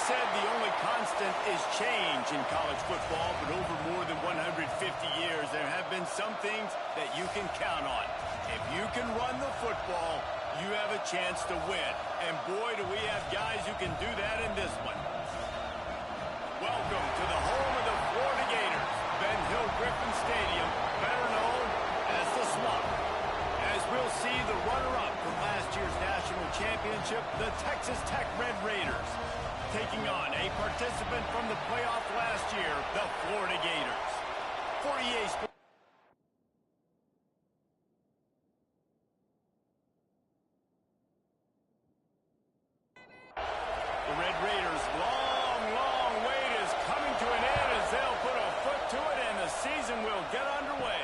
said the only constant is change in college football, but over more than 150 years, there have been some things that you can count on. If you can run the football, you have a chance to win. And boy, do we have guys who can do that in this one. Welcome to the home of the Florida Gators, Ben Hill Griffin Stadium, better known as the Swamp. As we'll see the runner-up from last year's national championship, the Texas Tech Red Raiders, taking on a participant from the playoff last year, the Florida Gators. For EA Sports. The Red Raiders' long wait is coming to an end as they'll put a foot to it and the season will get underway.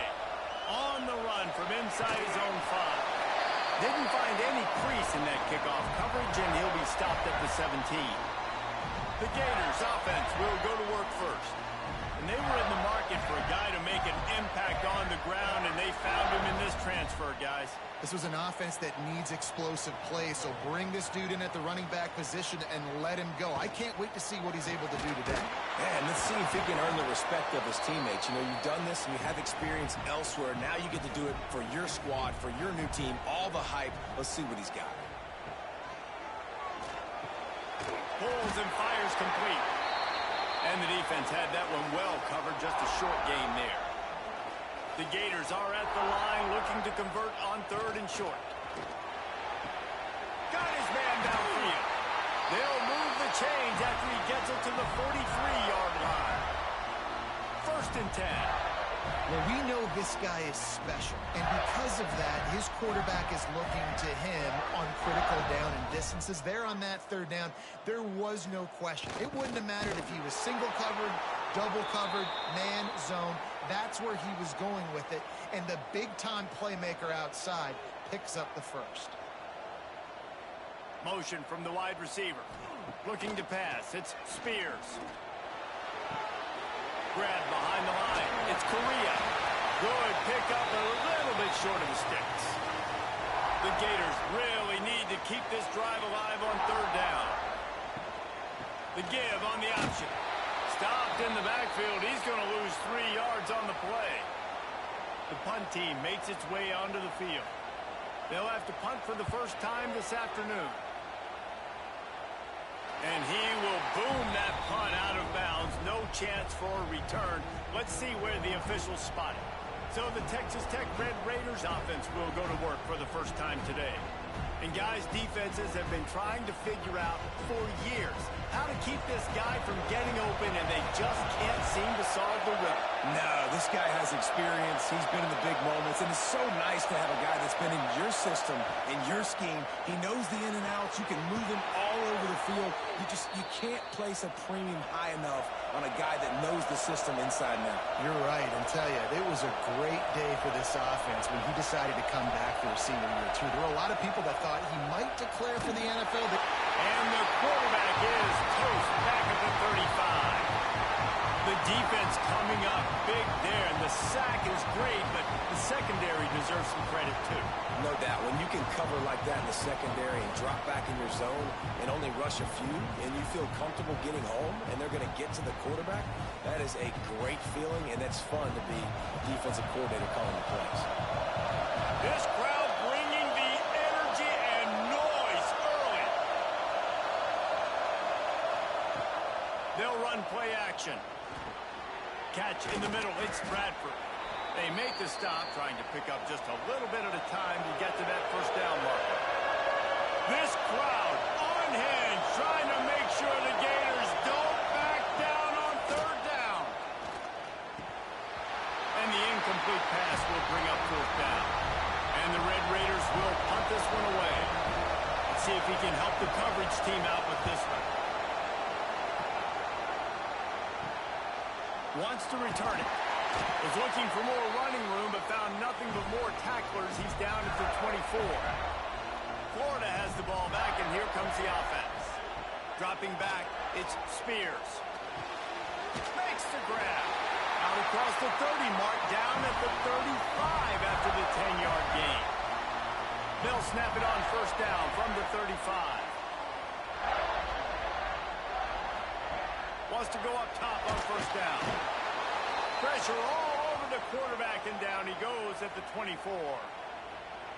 On the run from inside his own 5. Didn't find any crease in that kickoff coverage, and he'll be stopped at the 17. The Gators offense will go to work first. And they were in the market for a guy to make an impact on the ground, and they found him in this transfer, guys. This was an offense that needs explosive plays, so bring this dude in at the running back position and let him go. I can't wait to see what he's able to do today. Man, let's see if he can earn the respect of his teammates. You know, you've done this and you have experience elsewhere. Now you get to do it for your squad, for your new team, all the hype. Let's see what he's got. Pulls and fires complete. And the defense had that one well covered, just a short gain there. The Gators are at the line looking to convert on 3rd and short. Got his man downfield. They'll move the chains after he gets it to the 43-yard line. 1st and 10. Well, we know this guy is special, and because of that, his quarterback is looking to him on critical down and distances. There on that 3rd down, there was no question. It wouldn't have mattered if he was single covered, double covered, man, zone. That's where he was going with it, and the big-time playmaker outside picks up the 1st. Motion from the wide receiver. Looking to pass. It's Spears. Grab behind the line. It's Correa. Good pick up, a little bit short of the sticks. The Gators really need to keep this drive alive on 3rd down. The give on the option. Stopped in the backfield. He's going to lose 3 yards on the play. The punt team makes its way onto the field. They'll have to punt for the first time this afternoon. And he will boom that punt out of bounds. No chance for a return. Let's see where the officials spot it. So the Texas Tech Red Raiders offense will go to work for the first time today. And guys, defenses have been trying to figure out for years how to keep this guy from getting open, and they just can't seem to solve the riddle. No, this guy has experience. He's been in the big moments, and it's so nice to have a guy that's been in your system, in your scheme. He knows the in and outs. You can move him all over the field. You can't place a premium high enough on a guy that knows the system inside and out. You're right, and tell you, it was a great day for this offense when he decided to come back for his senior year, too. There were a lot of people that thought he might declare for the NFL. And the quarterback is toast back at the 35. The defense coming up big there, and the sack is great, but the secondary deserves some credit, too. No doubt. When you can cover like that in the secondary and drop back in your zone and only rush a few, and you feel comfortable getting home, and they're going to get to the quarterback, that is a great feeling, and it's fun to be defensive coordinator calling the plays. This crowd bringing the energy and noise early. They'll run play action. Catch in the middle. It's Bradford. They make the stop, trying to pick up just a little bit at a time to get to that 1st down marker. This crowd unhinged, trying to make sure the Gators don't back down on 3rd down. And the incomplete pass will bring up 4th down. And the Red Raiders will punt this one away. Let's see if he can help the coverage team out with this one. Wants to return it. Was looking for more running room, but found nothing but more tacklers. He's down at the 24. Florida has the ball back, and here comes the offense. Dropping back, it's Spears. Makes the grab. Out across the 30 mark, down at the 35 after the 10-yard gain. They'll snap it on 1st down from the 35. wants to go up top on first down. Pressure all over the quarterback, and down he goes at the 24.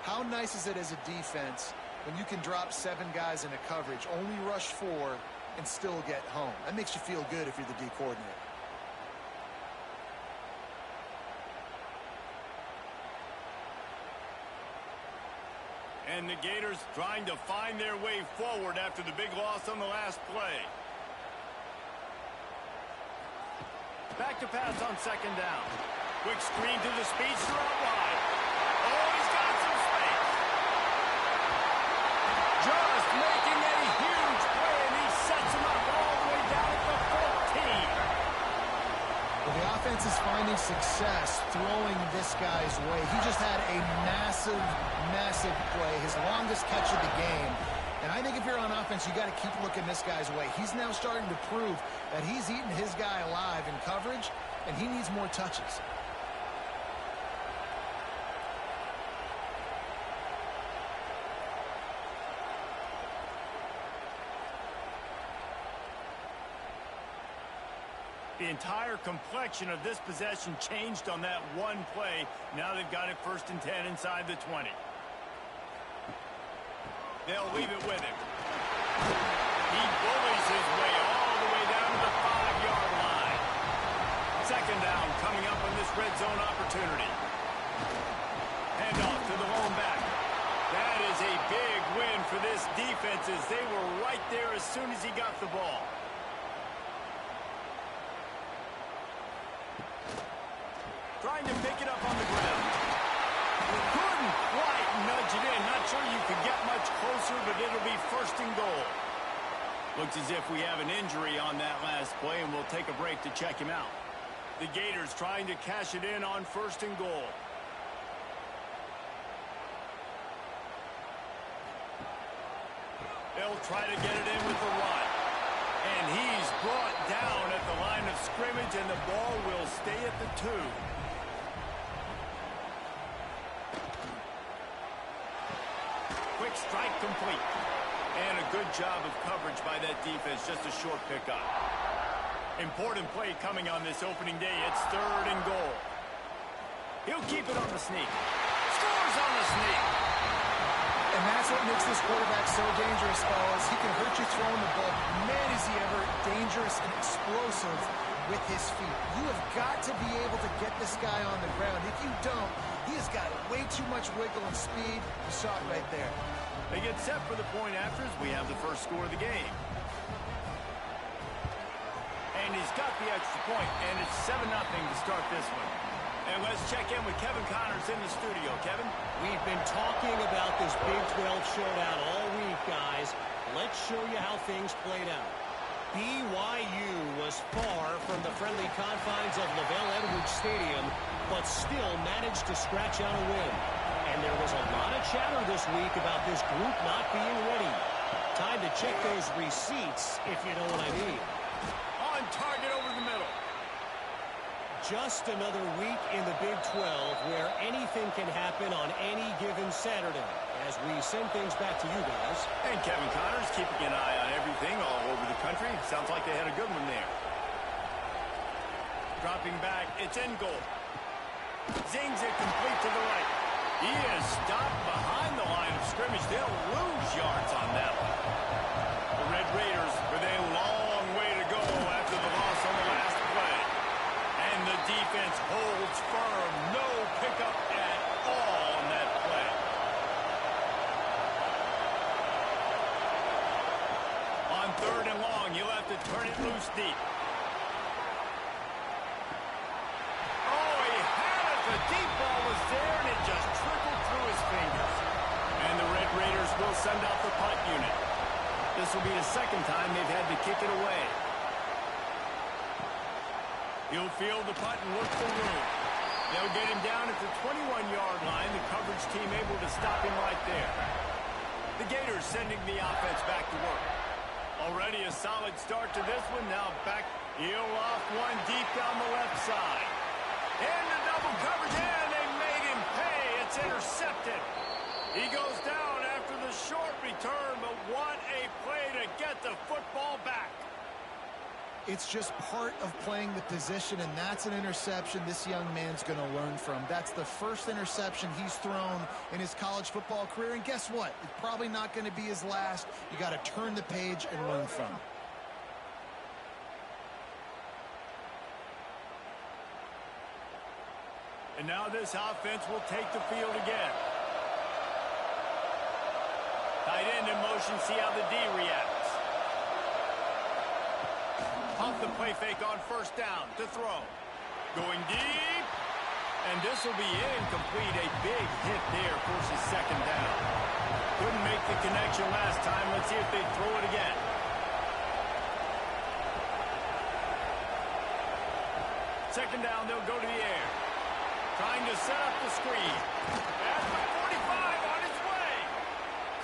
How nice is it as a defense when you can drop 7 guys in a coverage, only rush 4, and still get home? That makes you feel good if you're the D coordinator. And the Gators trying to find their way forward after the big loss on the last play. Back to pass on second down. Quick screen to the speedster out wide. Oh, he's got some space. Just making a huge play, and he sets him up all the way down at the 14. Well, the offense is finding success throwing this guy's way. He just had a massive, massive play, his longest catch of the game. And I think if you're on offense, you got to keep looking this guy's way. He's now starting to prove that he's eating his guy alive in coverage, and he needs more touches. The entire complexion of this possession changed on that one play. Now they've got it 1st and 10 inside the 20. They'll leave it with him. He bullies his way all the way down to the 5-yard line. Second down coming up on this red zone opportunity. Handoff to the lone back. That is a big win for this defense as they were right there as soon as he got the ball. Trying to pick it up on the ground. Couldn't quite nudge it in. Not sure you could get much closer, but it'll be 1st and goal. Looks as if we have an injury on that last play, and we'll take a break to check him out. The Gators trying to cash it in on 1st and goal. They'll try to get it in with the run. And he's brought down at the line of scrimmage, and the ball will stay at the 2. Quick strike complete. And a good job of coverage by that defense. Just a short pickup. Important play coming on this opening day. It's 3rd and goal. He'll keep it on the sneak. Scores on the sneak. And that's what makes this quarterback so dangerous, fellas. He can hurt you throwing the ball. Man, is he ever dangerous and explosive with his feet. You have got to be able to get this guy on the ground. If you don't, he has got way too much wiggle and speed. You saw it right there. They get set for the point after as we have the first score of the game. And he's got the extra point, and it's 7-0 to start this one. And let's check in with Kevin Connors in the studio. Kevin? We've been talking about this Big 12 showdown all week, guys. Let's show you how things played out. BYU was far from the friendly confines of LaVell Edwards Stadium, but still managed to scratch out a win. And there was a lot of chatter this week about this group not being ready. Time to check those receipts, if you know what I mean. On target over the middle. Just another week in the Big 12 where anything can happen on any given Saturday. As we send things back to you guys. And Kevin Connors keeping an eye on everything all over the country. Sounds like they had a good one there. Dropping back, it's in goal. Zings it complete to the right. He is stopped behind the line of scrimmage. They'll lose yards on that one. The Red Raiders with a long way to go after the loss on the last play. And the defense holds firm. No pickup at all on that play. On 3rd and long, you'll have to turn it loose deep. Oh, he had it. The deep ball was there, and it just trickled through his fingers. And the Red Raiders will send out the punt unit. This will be the 2nd time they've had to kick it away. He'll field the punt and look for room. They'll get him down at the 21-yard line. The coverage team able to stop him right there. The Gators sending the offense back to work. Already a solid start to this one. Now back. He'll off one deep down the left side. And the double coverage, and they made him pay. It's intercepted. He goes down after the short return, but what a play to get the football back. It's just part of playing the position, and that's an interception this young man's going to learn from. That's the first interception he's thrown in his college football career, and guess what? It's probably not going to be his last. You got to turn the page and learn from it. And now this offense will take the field again. Tight end in motion, see how the D reacts. Off the play fake on first down to throw. Going deep. And this will be incomplete. A big hit there, forces second down. Couldn't make the connection last time. Let's see if they throw it again. Second down, they'll go to the air. Trying to set up the screen. At the 45 on its way.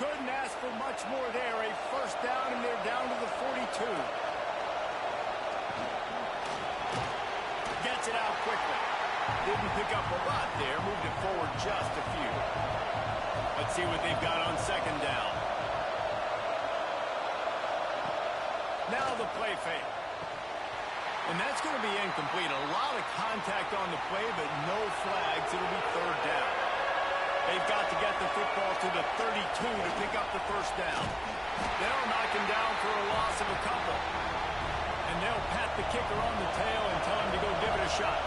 Couldn't ask for much more there. A first down, and they're down to the 42. Gets it out quickly. Didn't pick up a lot there. Moved it forward just a few. Let's see what they've got on second down. Now the play fake. And that's going to be incomplete. A lot of contact on the play, but no flags. It'll be third down. They've got to get the football to the 32 to pick up the first down. They'll knock him down for a loss of a couple. And they'll pat the kicker on the tail and tell him to go give it a shot.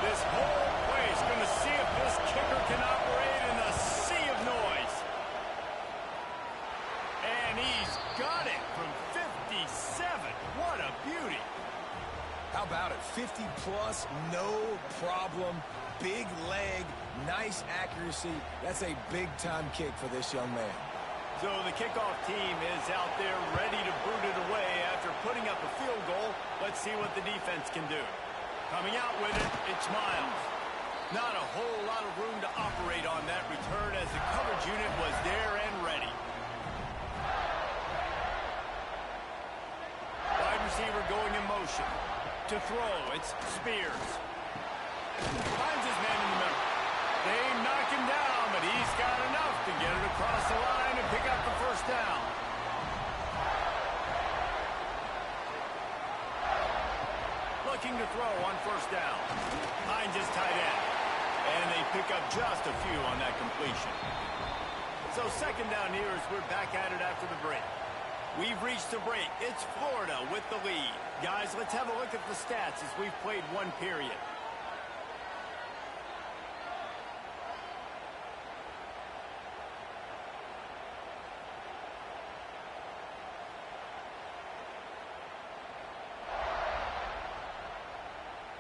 This whole place going to see if this kicker can operate in a sea of noise. And he's got it from 57. What a beauty. How about it? 50-plus, no problem. Big leg, nice accuracy. That's a big-time kick for this young man. So the kickoff team is out there ready to boot it away after putting up a field goal. Let's see what the defense can do. Coming out with it, it's Miles. Not a whole lot of room to operate on that return as the coverage unit was there and ready. Wide receiver going in motion. To throw, it's Spears. Finds his man in the middle. They knock him down, but he's got enough to get it across the line and pick up the first down. Looking to throw on first down. Finds his tight end. And they pick up just a few on that completion. So second down here as we're back at it after the break. We've reached the break. It's Florida with the lead. Guys, let's have a look at the stats as we've played one period.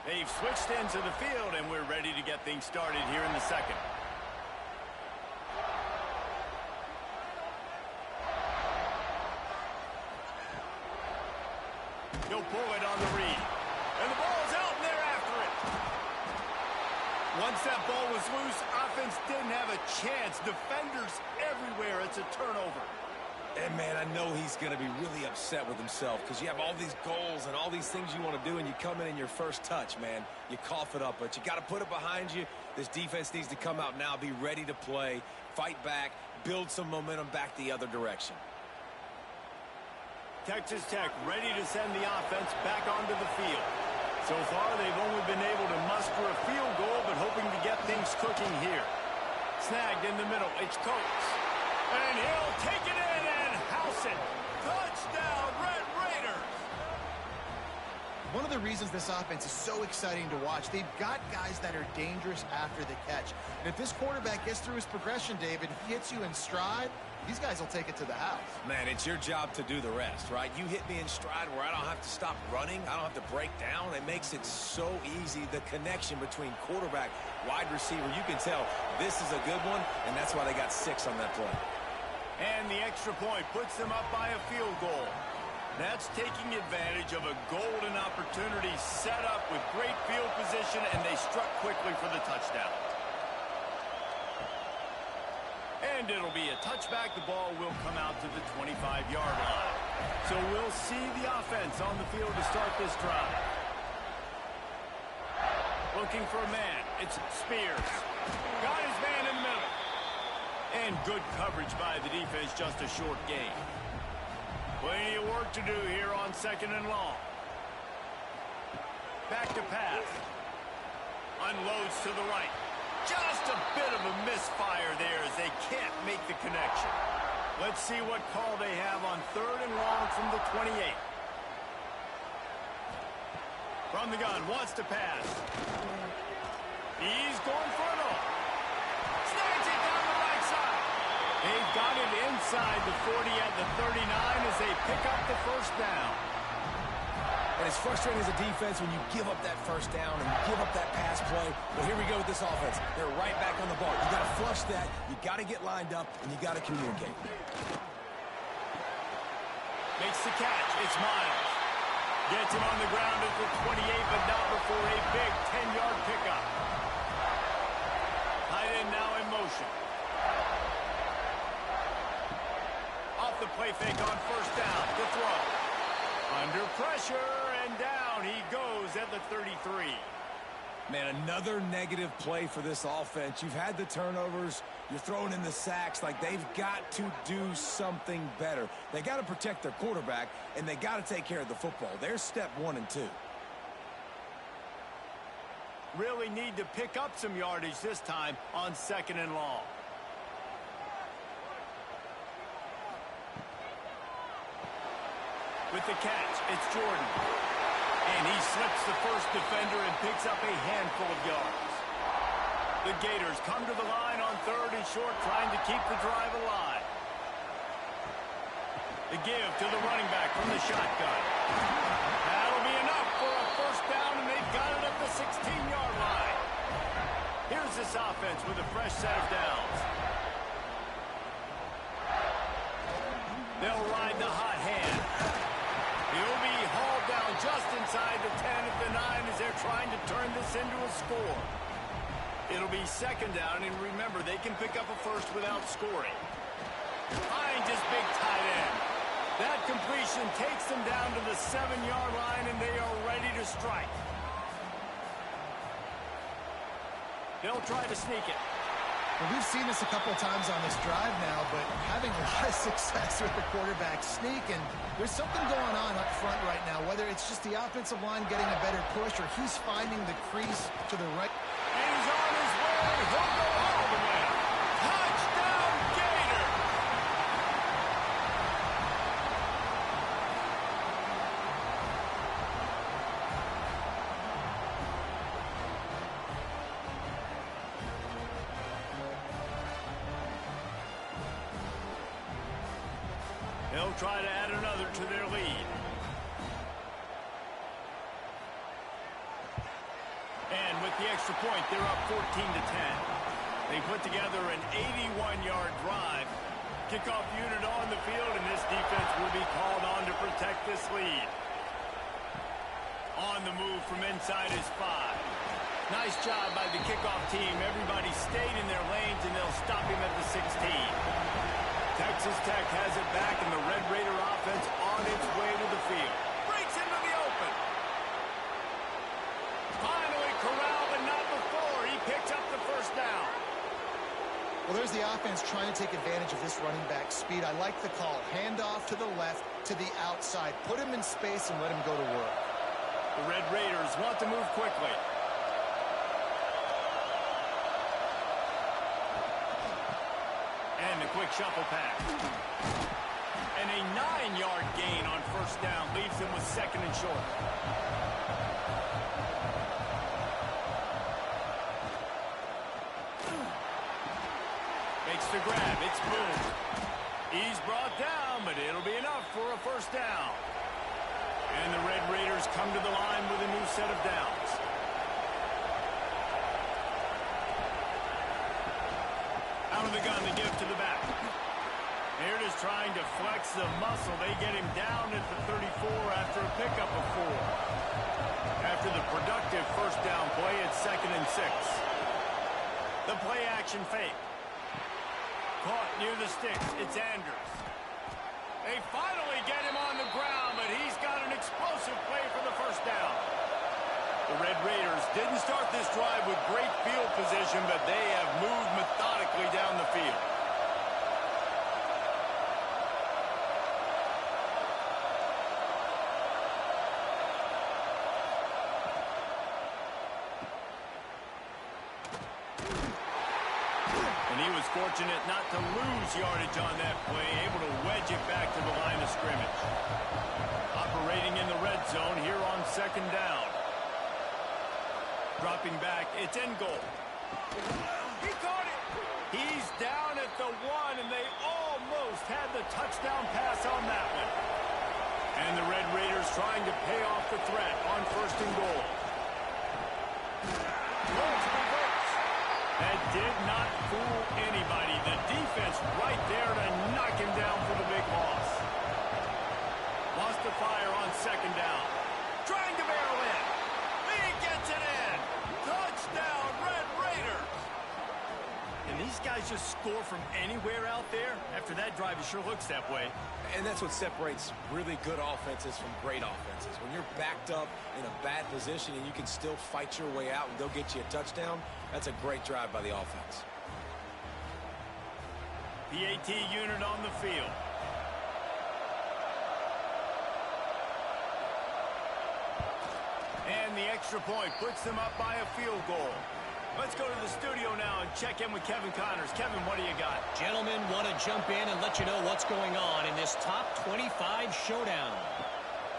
They've switched into the field, and we're ready to get things started here in the second. He'll pull it on the read. And the ball's out, and they're after it. Once that ball was loose, offense didn't have a chance. Defenders everywhere. It's a turnover. And, man, I know he's going to be really upset with himself because you have all these goals and all these things you want to do, and you come in your first touch, man. You cough it up, but you got to put it behind you. This defense needs to come out now, be ready to play, fight back, build some momentum back the other direction. Texas Tech ready to send the offense back onto the field. So far, they've only been able to muster a field goal, but hoping to get things cooking here. Snagged in the middle. It's Coates. And he'll take it in and house it. Touchdown, Red Raiders. One of the reasons this offense is so exciting to watch, they've got guys that are dangerous after the catch. And if this quarterback gets through his progression, David, he hits you in stride, these guys will take it to the house. Man, it's your job to do the rest, right? You hit me in stride where I don't have to stop running. I don't have to break down. It makes it so easy, the connection between quarterback, wide receiver. You can tell this is a good one, and that's why they got 6 on that play. And the extra point puts them up by a field goal. That's taking advantage of a golden opportunity set up with great field position, and they struck quickly for the touchdown. And it'll be a touchback. The ball will come out to the 25-yard line. So we'll see the offense on the field to start this drive. Looking for a man. It's Spears. Got his man in the middle. And good coverage by the defense, just a short gain. Plenty of work to do here on second and long. Back to pass. Unloads to the right. Just a bit of a misfire there as they can't make the connection. Let's see what call they have on 3rd and long from the 28. From the gun, wants to pass. He's going for it all. Snags it down the right side. They've got it inside the 40 at the 39 as they pick up the first down. And it's frustrating as a defense when you give up that first down and you give up that pass play. Well, here we go with this offense. They're right back on the ball. You got to flush that. You got to get lined up, and you got to communicate. Makes the catch. It's Miles. Gets him on the ground at the 28, but not before a big 10-yard pickup. Tight end now in motion. Off the play fake on first down. The throw. Under pressure, and down he goes at the 33. Man, another negative play for this offense. You've had the turnovers. You're throwing in the sacks. Like, they've got to do something better. They got to protect their quarterback, and they got to take care of the football. There's step 1 and 2. Really need to pick up some yardage this time on 2nd and long. With the catch, it's Jordan. And he slips the first defender and picks up a handful of yards. The Gators come to the line on 3rd and short, trying to keep the drive alive. The give to the running back from the shotgun. That'll be enough for a first down, and they've got it at the 16-yard line. Here's this offense with a fresh set of downs. They'll ride the hot hand. He'll be hauled down just inside the 10 at the 9 as they're trying to turn this into a score. It'll be 2nd down, and remember, they can pick up a first without scoring. Finds his big tight end. That completion takes them down to the 7-yard line, and they are ready to strike. They'll try to sneak it. Well, we've seen this a couple of times on this drive now, but having a lot of success with the quarterback sneak, and there's something going on up front right now, whether it's just the offensive line getting a better push or he's finding the crease to the right. And he's on his way. He'll go all the way. Touchdown, Gator! They'll try to add another to their lead. And with the extra point, they're up 14-10. They put together an 81-yard drive. Kickoff unit on the field, and this defense will be called on to protect this lead. On the move from inside his 5. Nice job by the kickoff team. Everybody stayed in their lanes, and they'll stop him at the 16. Texas Tech has it back, and the Red Raider offense on its way to the field. Breaks into the open. Finally corralled, but not before. He picks up the first down. Well, there's the offense trying to take advantage of this running back speed. I like the call. Hand off to the left, to the outside. Put him in space and let him go to work. The Red Raiders want to move quickly. And a quick shuffle pass. And a 9-yard gain on first down leaves them with 2nd and short. Makes the grab. It's Boone. He's brought down, but it'll be enough for a first down. And the Red Raiders come to the line with a new set of downs. Out of the gun, the give to the back. They're just trying to flex the muscle. They get him down at the 34 after a pickup of 4. After the productive first down play, it's 2nd and 6. The play action fake. Caught near the sticks. It's Andrews. They finally get him on the ground, but he's got an explosive play for the first down. The Red Raiders didn't start this drive with great field position, but they have moved methodically down the field. he was fortunate not to lose yardage on that play, able to wedge it back to the line of scrimmage. Operating in the red zone here on second down. Dropping back, it's in goal. He caught it. He's down at the 1, and they almost had the touchdown pass on that one. And the Red Raiders trying to pay off the threat on first and goal. That did not fool anybody. The defense right there to knock him down for the big loss. Lost the fire on second down. Trying to barrel in. He gets it in. Touchdown, Red Raiders. And these guys just score from anywhere out there. After that drive, it sure looks that way. And that's what separates really good offenses from great offenses. When you're backed up in a bad position and you can still fight your way out and go get you a touchdown, that's a great drive by the offense. PAT unit on the field. And the extra point puts them up by a field goal. Let's go to the studio now and check in with Kevin Connors. Kevin, what do you got? Gentlemen, want to jump in and let you know what's going on in this top 25 showdown.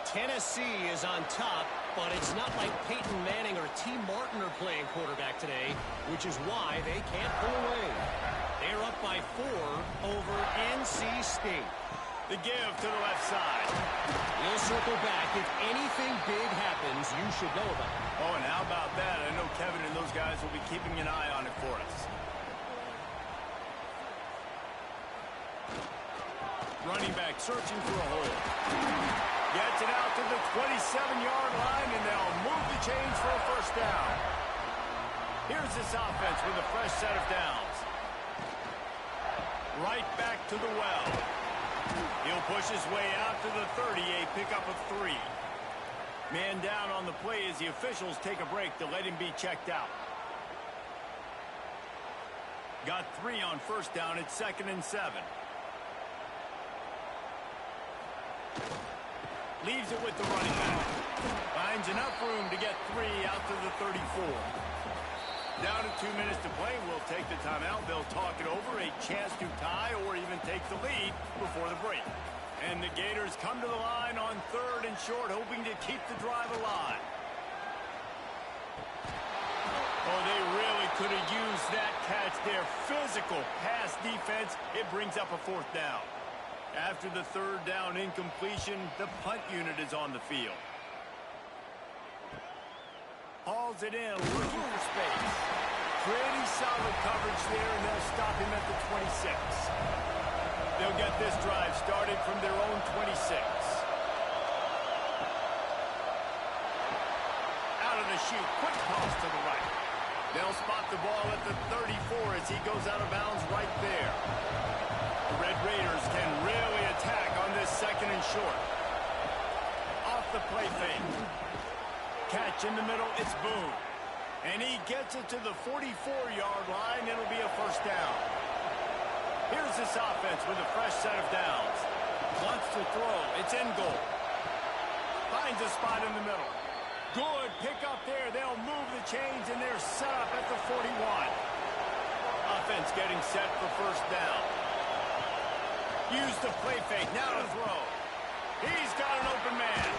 Tennessee is on top, but it's not like Peyton Manning or T. Martin are playing quarterback today, which is why they can't pull away. They're up by 4 over NC State. The give to the left side. We'll circle back. If anything big happens, you should know about it. Oh, and how about that? I know Kevin and those guys will be keeping an eye on it for us. Running back searching for a hole. Gets it out to the 27-yard line, and they'll move the chains for a first down. Here's this offense with a fresh set of downs. Right back to the well. He'll push his way out to the 30, a pickup of 3. Man down on the play as the officials take a break to let him be checked out. Got 3 on first down. It's 2nd and 7. Leaves it with the running back. Finds enough room to get 3 out to the 34. Down to 2 minutes to play. We'll take the timeout. They'll talk it over. A chance to tie or even take the lead before the break. And the Gators come to the line on 3rd and short, hoping to keep the drive alive. Oh, they really could have used that catch there. Physical pass defense. It brings up a 4th down. After the 3rd down incompletion, the punt unit is on the field. Hauls it in, looking for space. Pretty solid coverage there, and they'll stop him at the 26. They'll get this drive started from their own 26. Out of the chute, quick toss to the right. They'll spot the ball at the 34 as he goes out of bounds right there. The Red Raiders can really attack on this 2nd and short. Off the play fake. Catch in the middle, it's Boone. And he gets it to the 44-yard line. It'll be a first down. Here's this offense with a fresh set of downs. Wants to throw. It's in goal. Finds a spot in the middle. Good pick up there. They'll move the chains, and they're set up at the 41. Offense getting set for first down. Use the play fake. Now to throw. He's got an open man.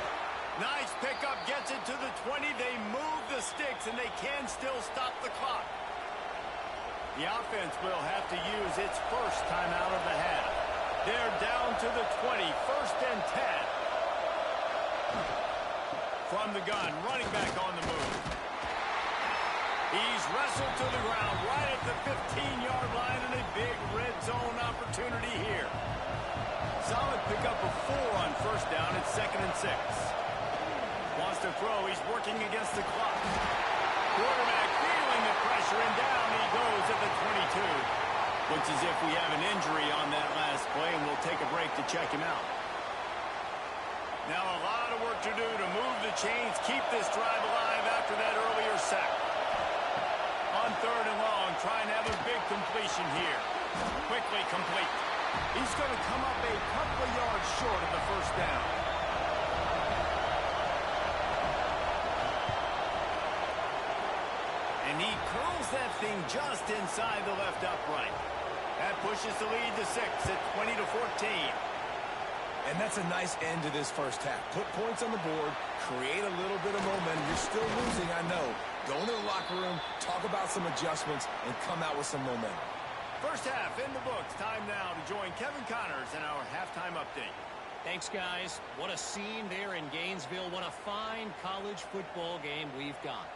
Nice pickup, gets it to the 20. They move the sticks, and they can still stop the clock. The offense will have to use its first timeout of the half. They're down to the 20, 1st and 10. From the gun, running back on the move. He's wrestled to the ground right at the 15-yard line, and a big red zone opportunity here. Solid pickup of 4 on first down. It's 2nd and 6. Wants to throw. He's working against the clock. Quarterback feeling the pressure, and down he goes at the 22. Looks as if we have an injury on that last play, and we'll take a break to check him out. Now a lot of work to do to move the chains, keep this drive alive after that earlier sack. On 3rd and long, trying to have a big completion here. Quickly complete. He's going to come up a couple of yards short of the first down. And he curls that thing just inside the left upright. That pushes the lead to 6 at 20-14. And that's a nice end to this first half. Put points on the board, create a little bit of momentum. You're still losing, I know. Go into the locker room, talk about some adjustments, and come out with some momentum. First half in the books. Time now to join Kevin Connors in our halftime update. Thanks, guys. What a scene there in Gainesville. What a fine college football game we've got.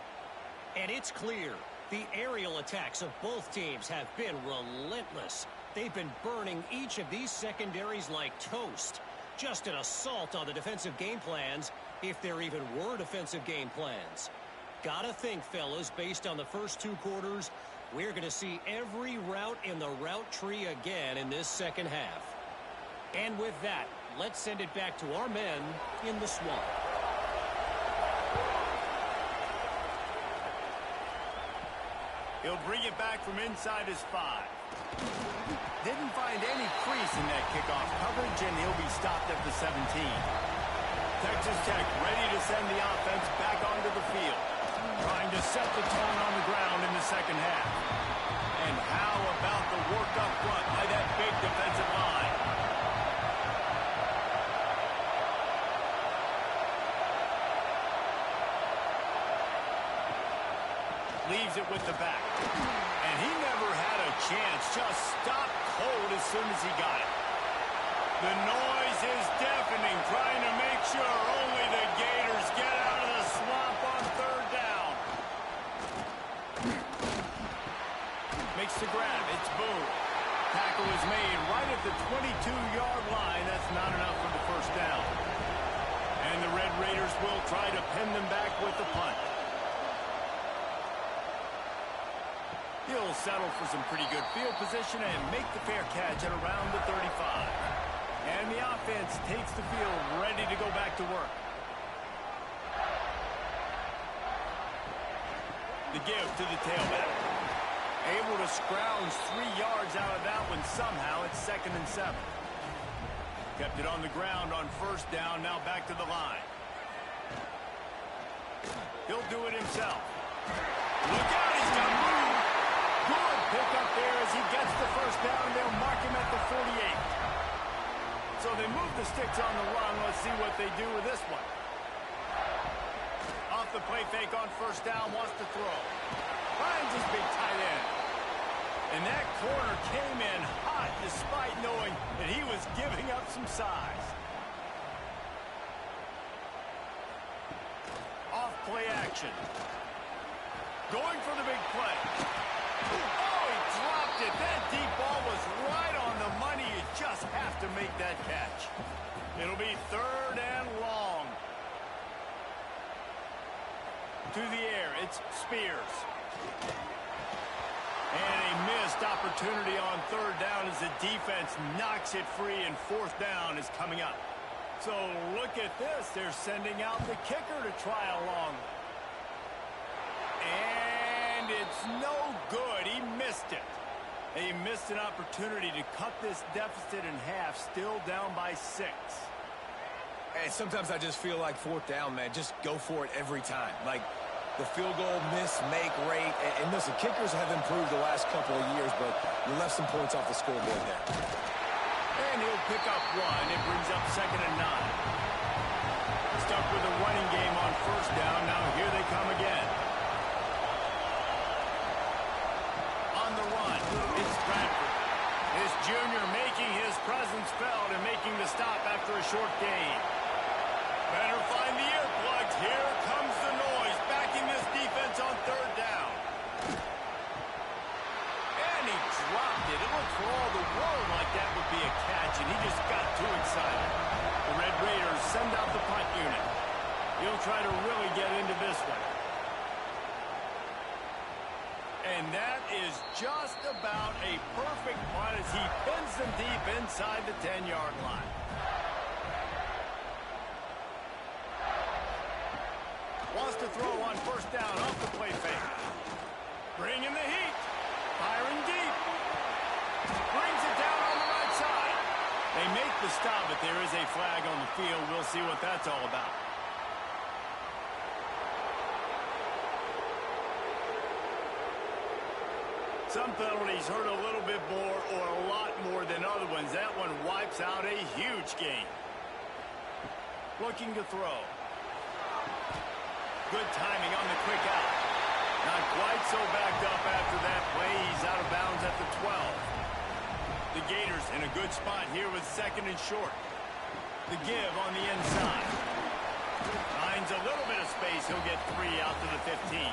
And it's clear the aerial attacks of both teams have been relentless. They've been burning each of these secondaries like toast. Just an assault on the defensive game plans, if there even were defensive game plans. Gotta think, fellas, based on the first 2 quarters, we're going to see every route in the route tree again in this second half. And with that, let's send it back to our men in the swamp. He'll bring it back from inside his 5. Didn't find any crease in that kickoff coverage, and he'll be stopped at the 17. Texas Tech ready to send the offense back onto the field, trying to set the tone on the ground in the second half. And how about the work up front by that big defensive line? Leaves it with the back. And he never had a chance. Just stopped cold as soon as he got it. The noise is deafening, trying to make sure only the Gators get out of the swamp on third down. Makes the grab. It's Boone. Tackle is made right at the 22-yard line. That's not enough for the first down. And the Red Raiders will try to pin them back with the punt. He'll settle for some pretty good field position and make the fair catch at around the 35. And the offense takes the field ready to go back to work. The give to the tailback. Able to scrounge 3 yards out of that one somehow. It's 2nd and 7. Kept it on the ground on first down. Now back to the line. He'll do it himself. Look out, he's got room. Good pick up there as he gets the first down. They'll mark him at the 48. So they move the sticks on the run. Let's see what they do with this one. Off the play fake on first down, wants to throw. Finds his big tight end. And that corner came in hot despite knowing that he was giving up some size. Off play action. Going for the big play. Oh, he dropped it. That deep ball was right on the money. You just have to make that catch. It'll be 3rd and long. To the air, it's Spears. And a missed opportunity on 3rd down as the defense knocks it free, and 4th down is coming up. So look at this. They're sending out the kicker to try a long one. And it's no good. He missed it. He missed an opportunity to cut this deficit in half, still down by 6. And sometimes I just feel like 4th down, man, just go for it every time. Like the field goal miss-make rate. And listen, kickers have improved the last couple of years, but you left some points off the scoreboard there. And he'll pick up 1. It brings up 2nd and 9. Stuck with a running game on first down. Now here they come again. On the run, it's Bradford. This junior making his presence felt and making the stop after a short gain. Better find the earplugs. Here comes the noise, backing this defense on 3rd down. And he dropped it. It looked for all the world like that would be a catch, and he just got too excited. The Red Raiders send out the punt unit. He'll try to really get into this one. And that is just about a perfect punt as he pins them deep inside the 10-yard line. Wants to throw on first down off the play fake. Bringing the heat. Firing deep. Brings it down on the right side. They make the stop, but there is a flag on the field. We'll see what that's all about. Some penalties hurt a little bit more or a lot more than other ones. That one wipes out a huge game. Looking to throw. Good timing on the quick out. Not quite so backed up after that play. He's out of bounds at the 12. The Gators in a good spot here with second and short. The give on the inside. Finds a little bit of space. He'll get 3 out to the 15.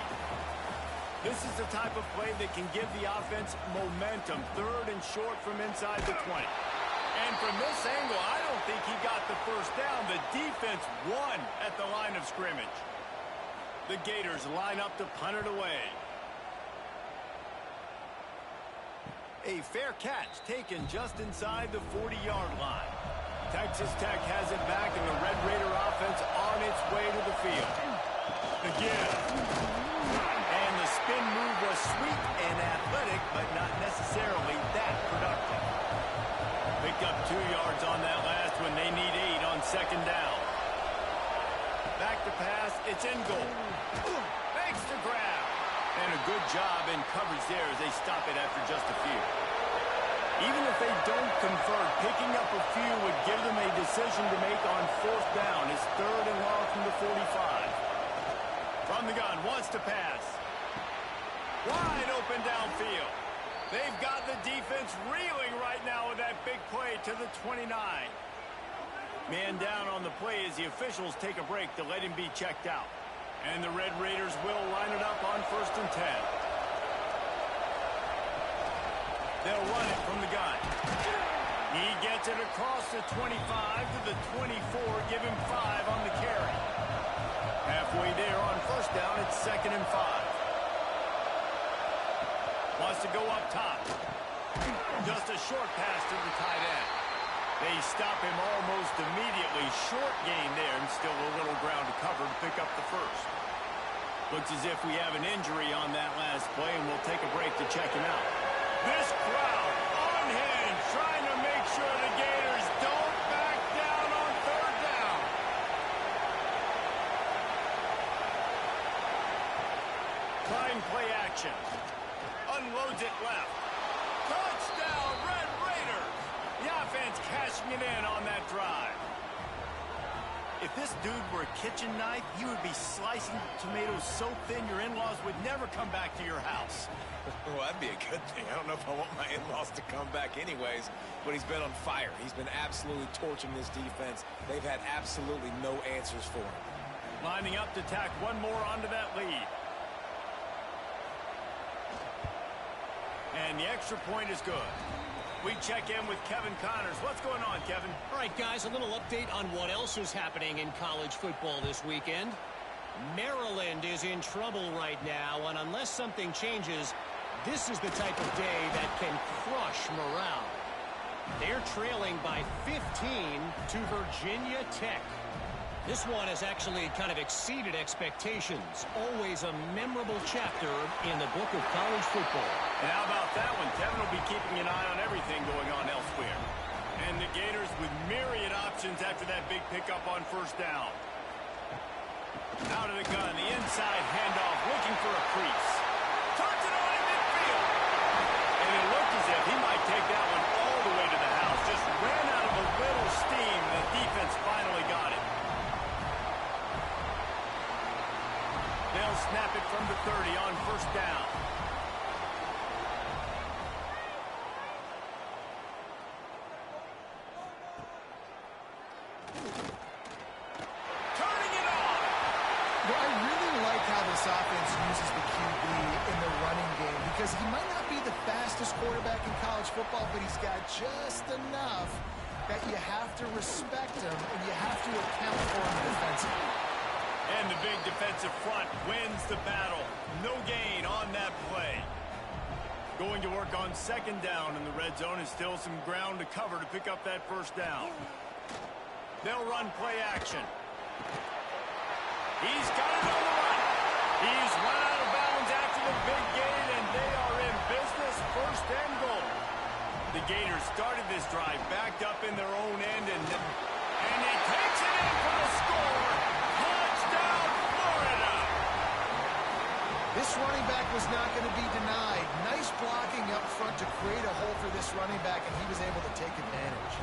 This is the type of play that can give the offense momentum. Third and short from inside the 20. And from this angle, I don't think he got the first down. The defense won at the line of scrimmage. The Gators line up to punt it away. A fair catch taken just inside the 40-yard line. Texas Tech has it back, and the Red Raider offense on its way to the field. The give. And the spin move was sweet and athletic, but not necessarily that productive. Picked up 2 yards on that last one. They need 8 on second down. Back to pass. It's in goal. Makes the grab. And a good job in coverage there as they stop it after just a few. Even if they don't convert, picking up a few would give them a decision to make on fourth down. It's third and long from the 45. From the gun, wants to pass. Wide open downfield. They've got the defense reeling right now with that big play to the 29. Man down on the play as the officials take a break to let him be checked out. And the Red Raiders will line it up on first and 10. They'll run it from the gun. He gets it across the 25 to the 24. Give him 5 on the carry. Halfway there on first down, it's second and 5. Wants to go up top. Just a short pass to the tight end. They stop him almost immediately. Short gain there, and still a little ground to cover to pick up the first. Looks as if we have an injury on that last play, and we'll take a break to check him out. This crowd on hand trying to make sure the Gators don't back down on third down. Trying play action. Unloads it left. Touchdown, Red Raiders. The offense cashing it in on that drive. If this dude were a kitchen knife, you would be slicing tomatoes so thin your in-laws would never come back to your house. Well, that'd be a good thing. I don't know if I want my in-laws to come back anyways, but he's been on fire. He's been absolutely torching this defense. They've had absolutely no answers for him. Lining up to tack one more onto that lead. And the extra point is good. We check in with Kevin Connors. What's going on, Kevin? All right, guys, a little update on what else is happening in college football this weekend. Maryland is in trouble right now, and unless something changes, this is the type of day that can crush morale. They're trailing by 15 to Virginia Tech. This one has actually kind of exceeded expectations. Always a memorable chapter in the book of college football. And how about that one? Kevin will be keeping an eye on everything going on elsewhere. And the Gators with myriad options after that big pickup on first down. Out of the gun, the inside handoff, looking for a crease. Turns it on in midfield. And it looked as if he might take that one all the way to the house. Just ran out of a little steam. The defense finally got it. They'll snap it from the 30 on first down. Turning it on. Well, I really like how this offense uses the QB in the running game because he might not be the fastest quarterback in college football, but he's got just enough that you have to respect him and you have to account for him defensively. And the big defensive front wins the battle. No gain on that play. Going to work on second down in the red zone and still some ground to cover to pick up that first down. They'll run play action. He's got it on the run. He's run out of bounds after the big gain, and they are in business, first and goal. The Gators started this drive backed up in their own end, and he takes it in for the score. This running back was not going to be denied. Nice blocking up front to create a hole for this running back, and he was able to take advantage.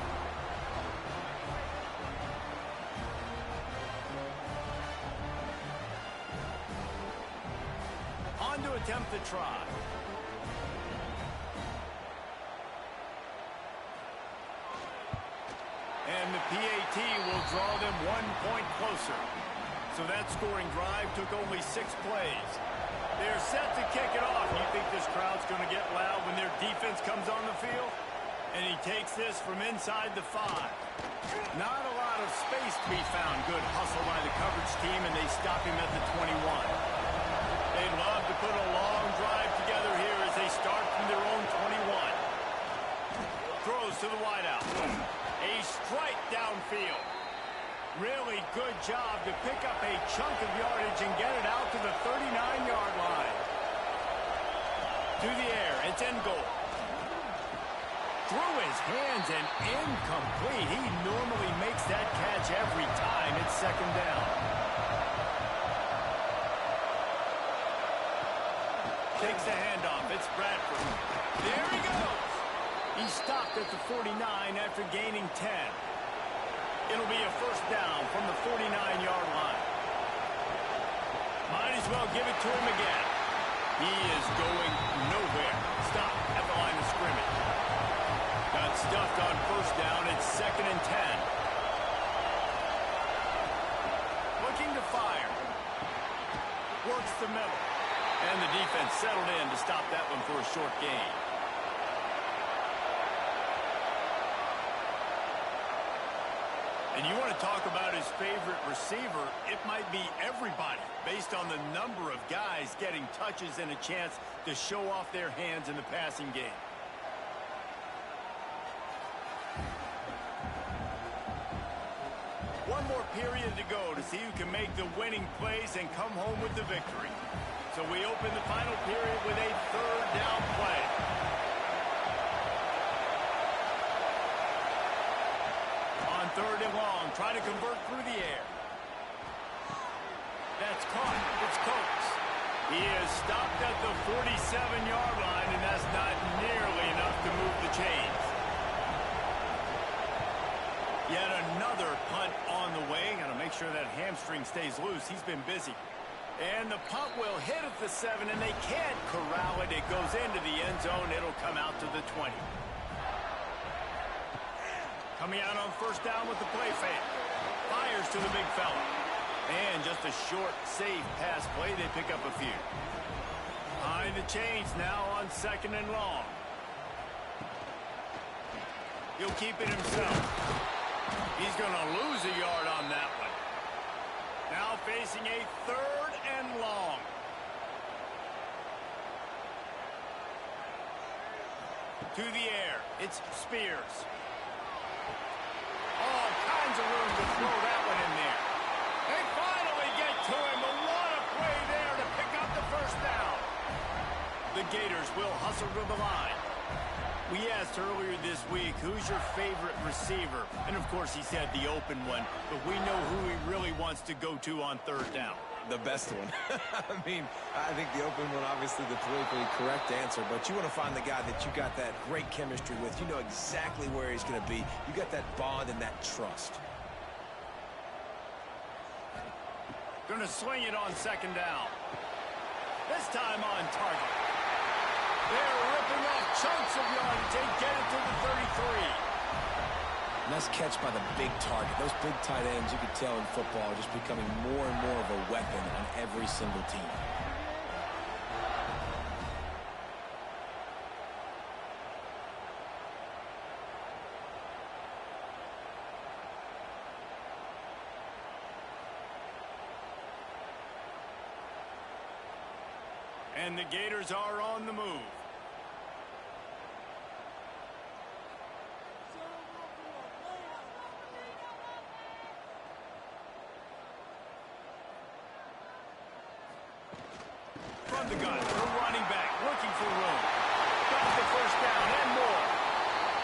On to attempt the try. And the PAT will draw them 1 point closer. So that scoring drive took only 6 plays. They're set to kick it off. You think this crowd's going to get loud when their defense comes on the field? And he takes this from inside the 5. Not a lot of space to be found. Good hustle by the coverage team, and they stop him at the 21. They'd love to put a long drive together here as they start from their own 21. Throws to the wideout. A strike downfield. Really good job to pick up a chunk of yardage and get it out to the 39-yard line. To the air, it's end goal. Through his hands and incomplete. He normally makes that catch every time. It's second down. Takes the handoff. It's Bradford. There he goes. He stopped at the 49 after gaining 10. It'll be a first down from the 49-yard line. Might as well give it to him again. He is going nowhere. Stop at the line of scrimmage. Got stuffed on first down. It's second and 10. Looking to fire. Works the middle. And the defense settled in to stop that one for a short gain. And you want to talk about his favorite receiver, it might be everybody, based on the number of guys getting touches and a chance to show off their hands in the passing game. One more period to go to see who can make the winning plays and come home with the victory. So we open the final period with a third down play. On third and long, try to convert through the air. That's caught. It's Coates. He is stopped at the 47-yard line, and that's not nearly enough to move the chains. Yet another punt on the way. Got to make sure that hamstring stays loose. He's been busy. And the punt will hit at the 7, and they can't corral it. It goes into the end zone. It'll come out to the 20. Coming out on first down with the play fake. Fires to the big fella. And just a short, safe pass play. They pick up a few. Behind the chains now on second and long. He'll keep it himself. He's going to lose a yard on that one. Now facing a third and long. To the air. It's Spears. All kinds of room to throw that one in there. They finally get to him, but what a play there to pick up the first down. The Gators will hustle to the line. We asked earlier this week, who's your favorite receiver? And, of course, he said the open one, but we know who he really wants to go to on third down. The best one. I mean, I think the open one, obviously the politically correct answer, but you want to find the guy that you got that great chemistry with. You know exactly where he's going to be. You got that bond and that trust. Going to swing it on second down. This time on target. They're ripping off chunks of yardage. They get it to the 33. Nice catch by the big target. Those big tight ends, you could tell in football, are just becoming more and more of a weapon on every single team. And the Gators are on the move. From the gun, the running back looking for room. Got the first down and more.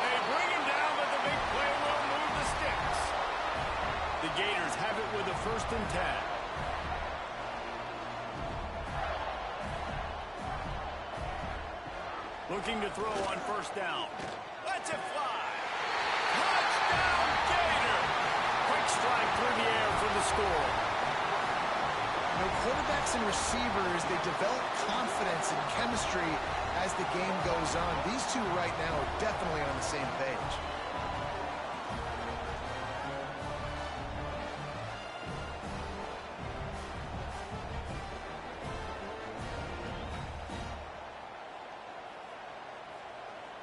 They bring him down, but the big play will move the sticks. The Gators have it with a 1st and 10. Looking to throw on first down. Lets it fly. Touchdown, Gator! Quick strike through the air for the score. You know, quarterbacks and receivers, they develop confidence and chemistry as the game goes on. These two right now are definitely on the same page.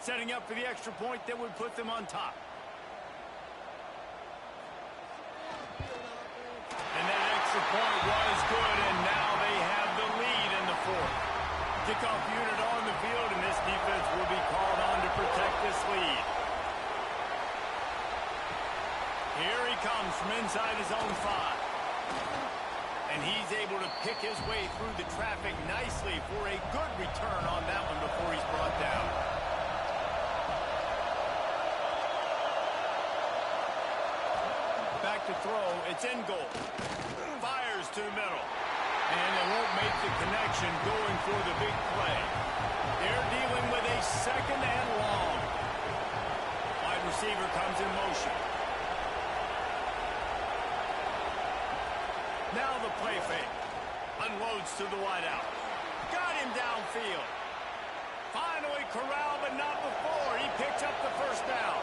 Setting up for the extra point that would put them on top. And that extra point was good, and now they have the lead in the fourth. Kickoff unit on the field, and this defense will be called on to protect this lead. Here he comes from inside his own 5. And he's able to pick his way through the traffic nicely for a good return on that one before he's brought down. Back to throw. It's in goal. Fires to the middle. And they won't make the connection going for the big play. They're dealing with a second and long. Wide receiver comes in motion. Now the play fake. Unloads to the wideout. Got him downfield. Finally corralled, but not before. He picks up the first down.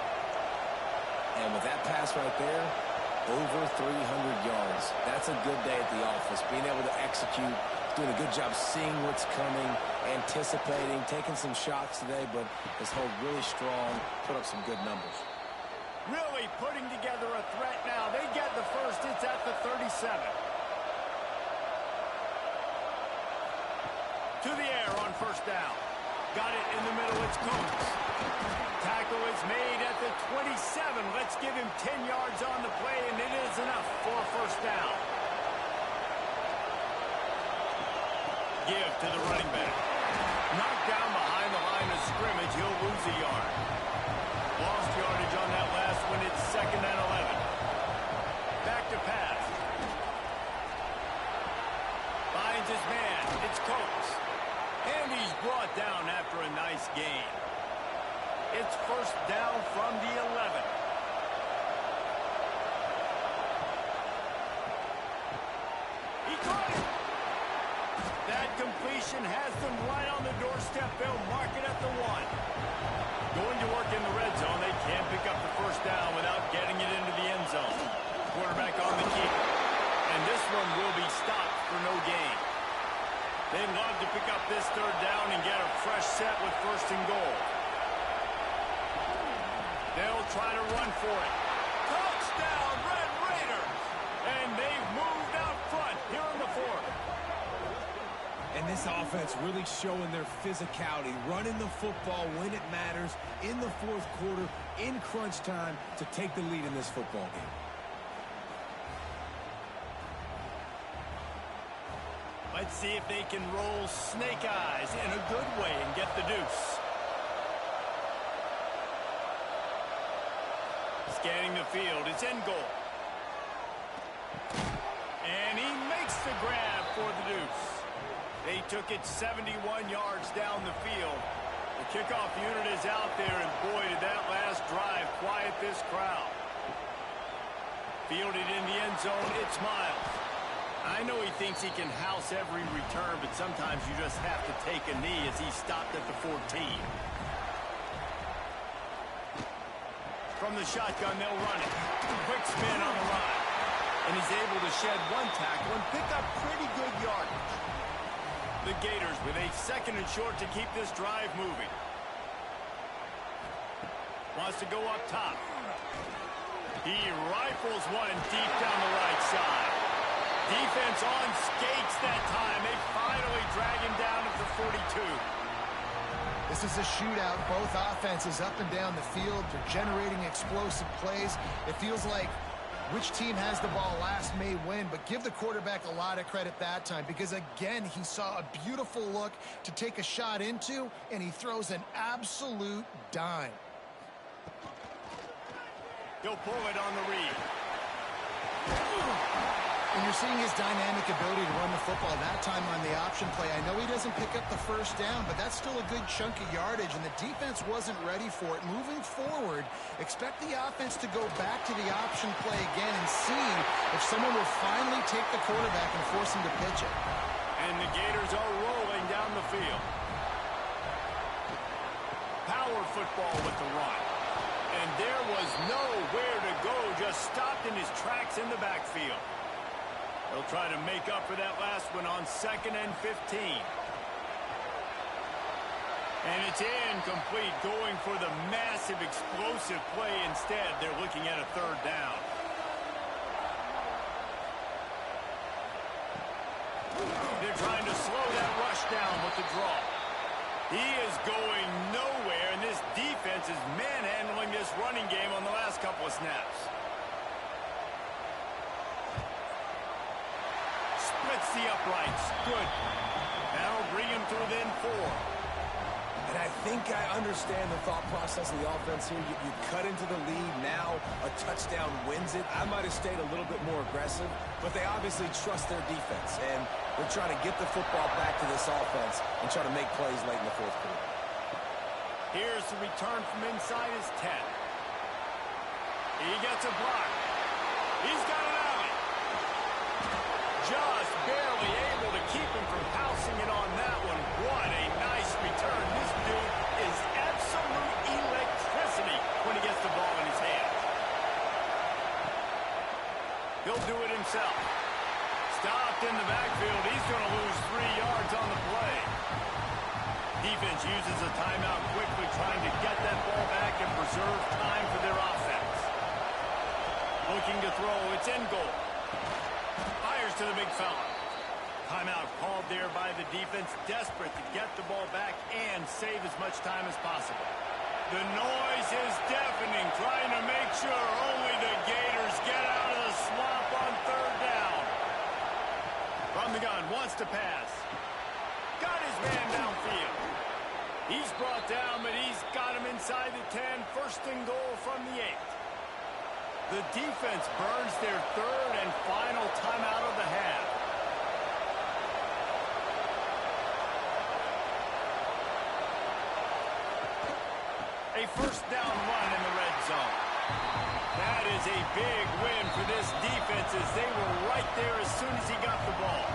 And with that pass right there, over 300 yards. That's a good day at the office. Being able to execute, doing a good job seeing what's coming, anticipating, taking some shots today, but has held really strong, put up some good numbers. Really putting together a threat now. They get the first. It's at the 37. To the air on first down. Got it in the middle. It's Coates. Tackle is made at the 27. Let's give him 10 yards on the play, and it is enough for a first down. Give to the running back. Knocked down behind the line of scrimmage. He'll lose a yard. Lost yardage on that last one. It's second and 11. Back to pass. Finds his man. It's Coates. And he's brought down after a nice gain. It's first down from the 11. He caught it. That completion has them right on the doorstep. They'll mark it at the 1. Going to work in the red zone. They can't pick up the first down without getting it into the end zone. Quarterback on the keeper. And this one will be stopped for no gain. They'd love to pick up this third down and get a fresh set with first and goal. They'll try to run for it. Touchdown, Red Raiders! And they've moved out front here in the fourth. And this offense really showing their physicality, running the football when it matters in the fourth quarter, in crunch time, to take the lead in this football game. Let's see if they can roll snake eyes in a good way and get the deuce. Scanning the field, it's in goal. And he makes the grab for the deuce. They took it 71 yards down the field. The kickoff unit is out there, and boy, did that last drive quiet this crowd. Fielded in the end zone, it's Miles. I know he thinks he can house every return, but sometimes you just have to take a knee as he stopped at the 14. From the shotgun, they'll run it. Quick spin on the ride. And he's able to shed one tackle and pick up pretty good yardage. The Gators with a second and short to keep this drive moving. Wants to go up top. He rifles one deep down the right side. Defense on skates that time. They finally drag him down at the 42. This is a shootout. Both offenses up and down the field. They're generating explosive plays. It feels like which team has the ball last may win, but give the quarterback a lot of credit that time because, again, he saw a beautiful look to take a shot into, and he throws an absolute dime. He'll pull it on the read. And you're seeing his dynamic ability to run the football that time on the option play. I know he doesn't pick up the first down, but that's still a good chunk of yardage, and the defense wasn't ready for it. Moving forward, expect the offense to go back to the option play again and see if someone will finally take the quarterback and force him to pitch it. And the Gators are rolling down the field. Power football with the run. And there was nowhere to go, just stopped in his tracks in the backfield. They'll try to make up for that last one on 2nd and 15. And it's incomplete, going for the massive explosive play instead. They're looking at a 3rd down. They're trying to slow that rush down with the draw. He is going nowhere, and this defense is manhandling this running game on the last couple of snaps. Splits the uprights. Good. That'll bring him to within 4. And I think I understand the thought process of the offense here. You cut into the lead. Now a touchdown wins it. I might have stayed a little bit more aggressive, but they obviously trust their defense, and they're trying to get the football back to this offense and try to make plays late in the 4th quarter. Here's the return from inside his 10. He gets a block. He's got an alley. Just barely able to keep him from pouncing it on that one. What a nice return. This dude is absolute electricity when he gets the ball in his hands. He'll do it himself. Stopped in the backfield. He's going to lose 3 yards on the play. Defense uses a timeout quickly, trying to get that ball back and preserve time for their offense. Looking to throw. It's in goal. Fires to the big fella. Timeout called there by the defense, desperate to get the ball back and save as much time as possible. The noise is deafening, trying to make sure only the Gators get out of the swamp on 3rd down. From the gun, wants to pass. Got his man downfield. He's brought down, but he's got him inside the 10. 1st and goal from the 8. The defense burns their 3rd and final timeout of the half. A 1st down run in the red zone. That is a big win for this defense, as they were right there as soon as he got the ball.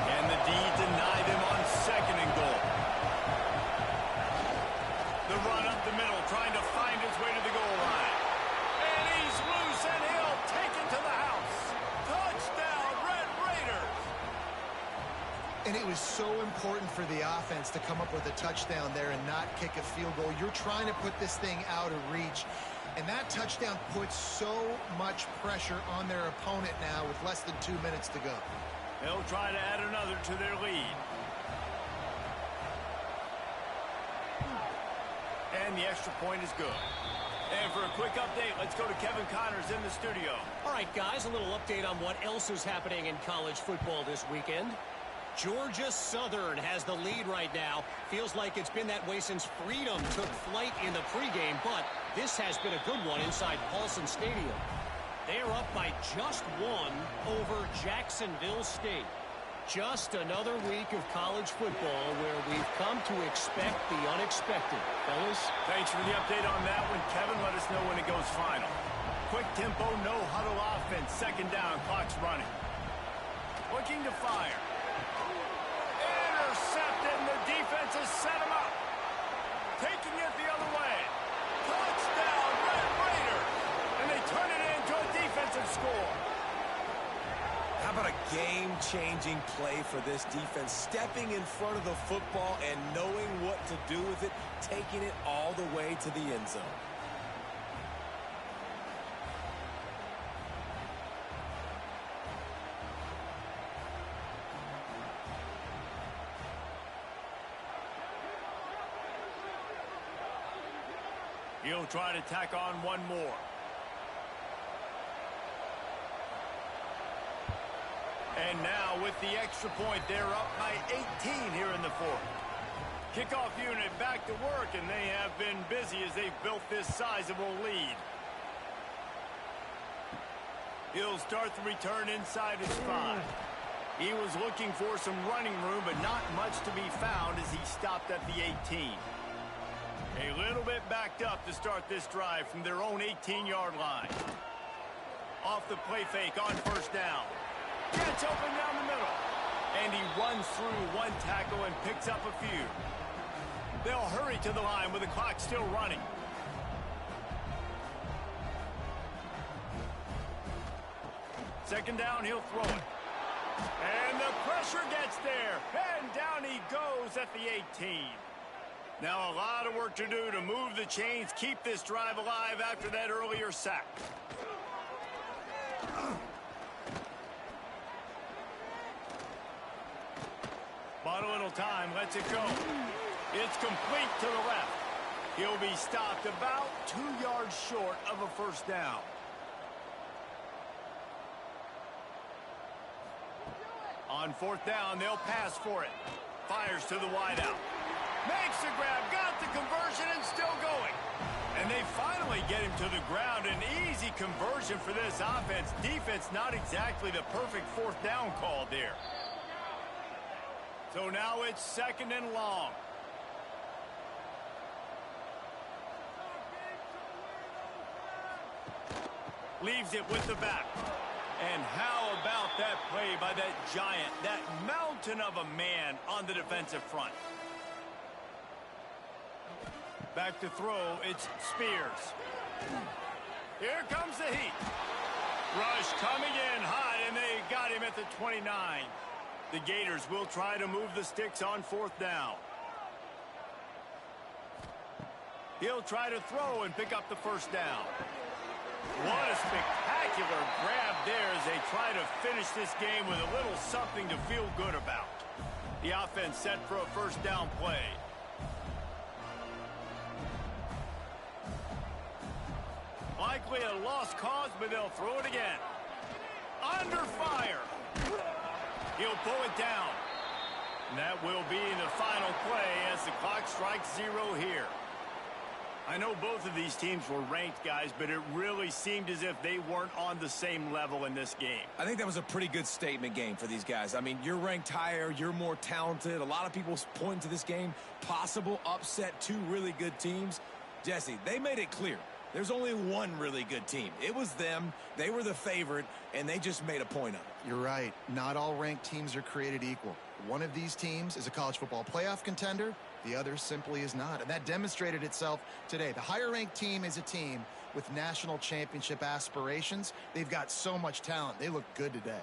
And the D denied him on 2nd and goal. The run up the middle, trying to find his way to the goal line. And he's loose, and he'll take it to the house. Touchdown, Red Raiders! And it was so important for the offense to come up with a touchdown there and not kick a field goal. You're trying to put this thing out of reach, and that touchdown puts so much pressure on their opponent now with less than 2 minutes to go. They'll try to add another to their lead. And the extra point is good. And for a quick update, let's go to Kevin Connors in the studio. All right, guys, a little update on what else is happening in college football this weekend. Georgia Southern has the lead right now. Feels like it's been that way since Freedom took flight in the pregame, but this has been a good one inside Paulson Stadium. They're up by just 1 over Jacksonville State. Just another week of college football where we've come to expect the unexpected. Fellas? Thanks for the update on that one, Kevin. Let us know when it goes final. Quick tempo, no huddle offense. 2nd down, clock's running. Looking to fire. Intercepted, and the defense has set him up. Taking it the other way. Touchdown, Red Raiders! And they turn it into a defensive score. How about a game-changing play for this defense? Stepping in front of the football and knowing what to do with it, taking it all the way to the end zone. He'll try to tack on one more. And now with the extra point, they're up by 18 here in the 4th. Kickoff unit back to work, and they have been busy as they've built this sizable lead. He'll start the return inside his 5. He was looking for some running room, but not much to be found as he stopped at the 18. A little bit backed up to start this drive from their own 18-yard line. Off the play fake on first down. Gets open down the middle. And he runs through one tackle and picks up a few. They'll hurry to the line with the clock still running. Second down, he'll throw it. And the pressure gets there. And down he goes at the 18. Now a lot of work to do to move the chains, keep this drive alive after that earlier sack. Bought a little time, lets it go. It's complete to the left. He'll be stopped about 2 yards short of a first down. On fourth down, they'll pass for it. Fires to the wideout. Makes the grab, got the conversion, and still going. And they finally get him to the ground. An easy conversion for this offense. Defense not exactly the perfect fourth down call there. So now it's second and long. Leaves it with the back. And how about that play by that giant, that mountain of a man on the defensive front? Back to throw, it's Spears. Here comes the heat. Rush coming in hot, and they got him at the 29. The Gators will try to move the sticks on fourth down. He'll try to throw and pick up the first down. What a spectacular grab there as they try to finish this game with a little something to feel good about. The offense set for a first down play. Likely a lost cause, but they'll throw it again. Under fire. He'll pull it down. And that will be the final play as the clock strikes 0 here. I know both of these teams were ranked, guys, but it really seemed as if they weren't on the same level in this game. I think that was a pretty good statement game for these guys. I mean, you're ranked higher, you're more talented. A lot of people point to this game, possible upset, 2 really good teams. Jesse, they made it clear. There's only one really good team. It was them. They were the favorite, and they just made a point of it. You're right. Not all ranked teams are created equal. One of these teams is a college football playoff contender. The other simply is not. And that demonstrated itself today. The higher-ranked team is a team with national championship aspirations. They've got so much talent. They look good today.